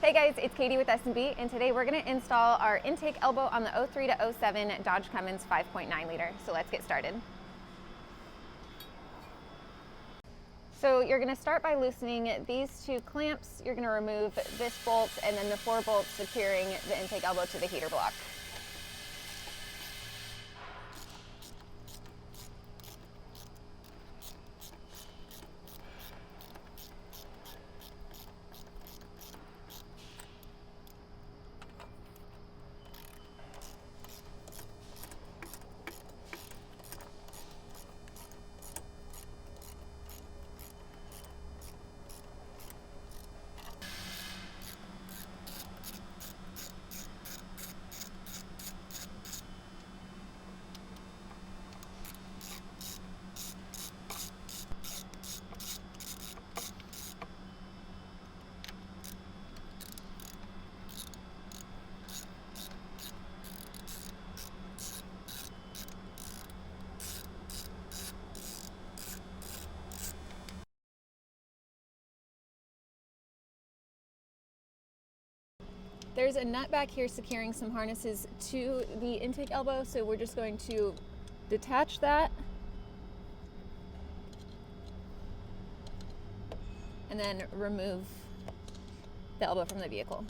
Hey guys, it's Katie with S&B, and today we're going to install our intake elbow on the 03 to 07 Dodge Cummins 5.9 liter. So let's get started. So you're going to start by loosening these two clamps. You're going to remove this bolt and then the 4 bolts securing the intake elbow to the heater block. There's a nut back here securing some harnesses to the intake elbow, so we're just going to detach that and then remove the elbow from the vehicle.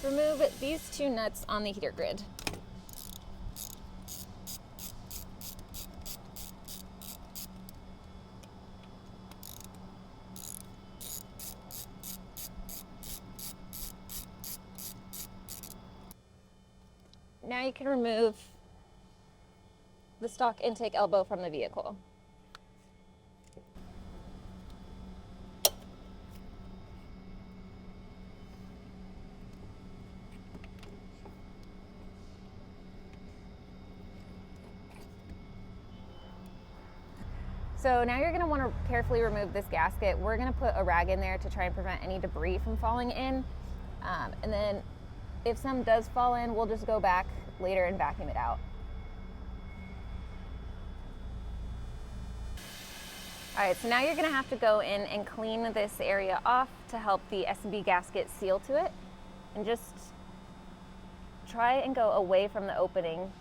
Remove these 2 nuts on the heater grid. Now you can remove the stock intake elbow from the vehicle. So now you're going to want to carefully remove this gasket. We're going to put a rag in there to try and prevent any debris from falling in. And then if some does fall in, we'll just go back later and vacuum it out. All right, so now you're going to have to go in and clean this area off to help the S&B gasket seal to it. And just try and go away from the opening.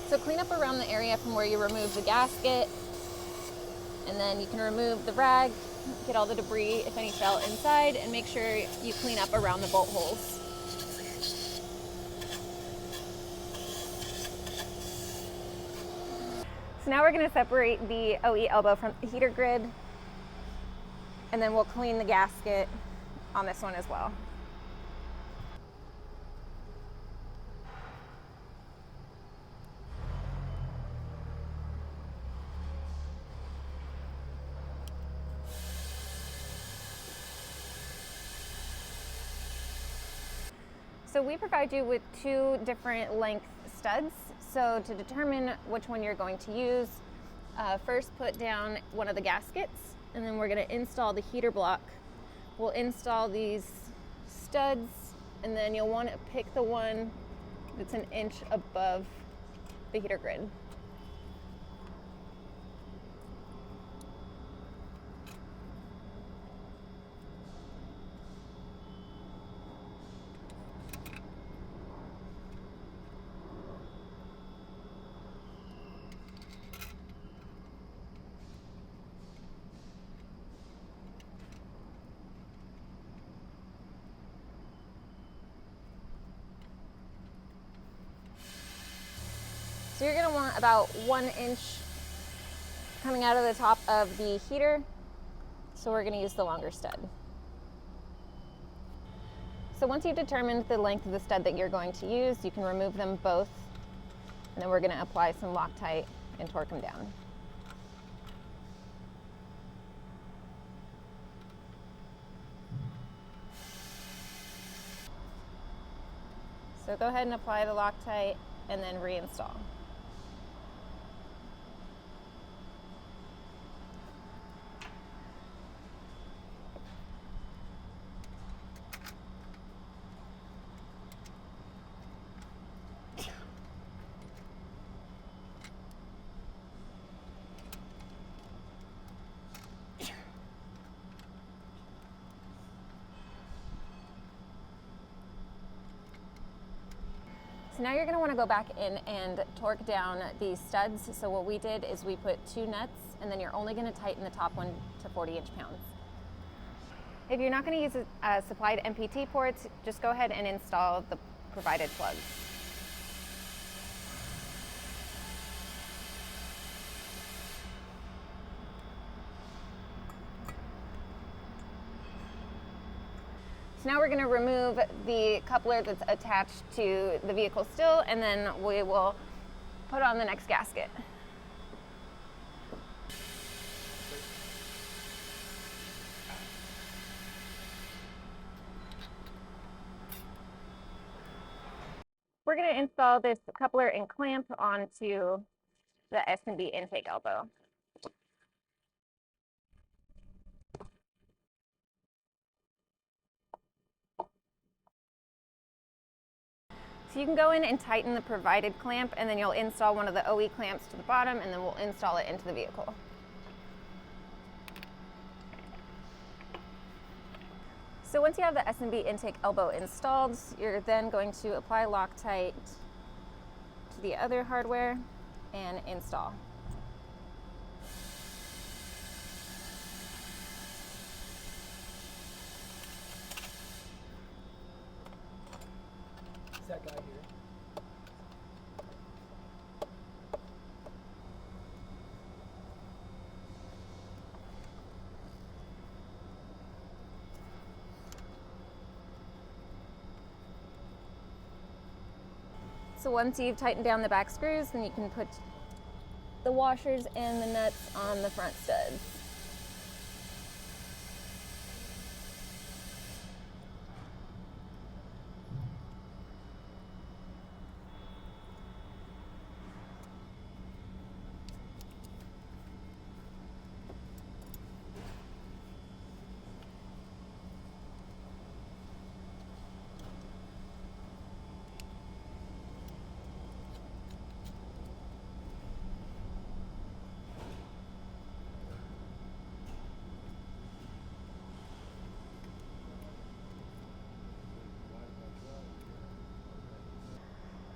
So clean up around the area from where you remove the gasket, and then you can remove the rag, get all the debris if any fell inside, and make sure you clean up around the bolt holes. So now we're going to separate the OE elbow from the heater grid, and then we'll clean the gasket on this one as well. So we provide you with 2 different length studs. So to determine which one you're going to use, first put down one of the gaskets, and then we're going to install the heater block. We'll install these studs, and then you'll want to pick the one that's 1 inch above the heater grid. So you're going to want about 1 inch coming out of the top of the heater. So we're going to use the longer stud. So once you've determined the length of the stud that you're going to use, you can remove them both. And then we're going to apply some Loctite and torque them down. So go ahead and apply the Loctite and then reinstall. So now you're going to want to go back in and torque down these studs. So what we did is we put 2 nuts, and then you're only going to tighten the top one to 40 inch-pounds. If you're not going to use supplied MPT ports, just go ahead and install the provided plugs. So now we're going to remove the coupler that's attached to the vehicle still, and then we will put on the next gasket. We're going to install this coupler and clamp onto the S&B intake elbow. So you can go in and tighten the provided clamp, and then you'll install one of the OE clamps to the bottom, and then we'll install it into the vehicle. So once you have the S&B intake elbow installed, you're then going to apply Loctite to the other hardware and install. That guy here. So once you've tightened down the back screws, then you can put the washers and the nuts on the front studs.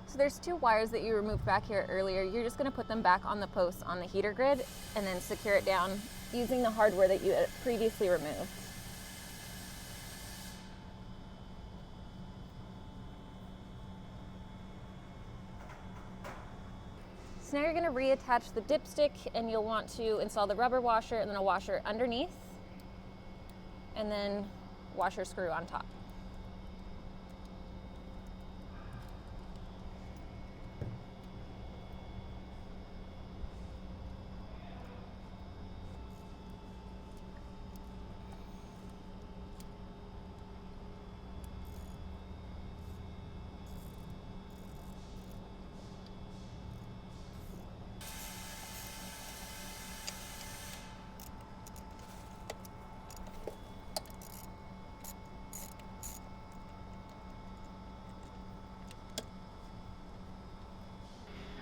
So there's 2 wires that you removed back here earlier. You're just going to put them back on the posts on the heater grid and then secure it down using the hardware that you had previously removed. So now you're going to reattach the dipstick, and you'll want to install the rubber washer and then a washer underneath, and then washer screw on top.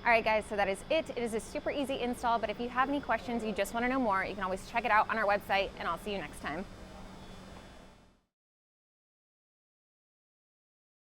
All right, guys, so that is it. It is a super easy install, but if you have any questions, you just want to know more, you can always check it out on our website, and I'll see you next time.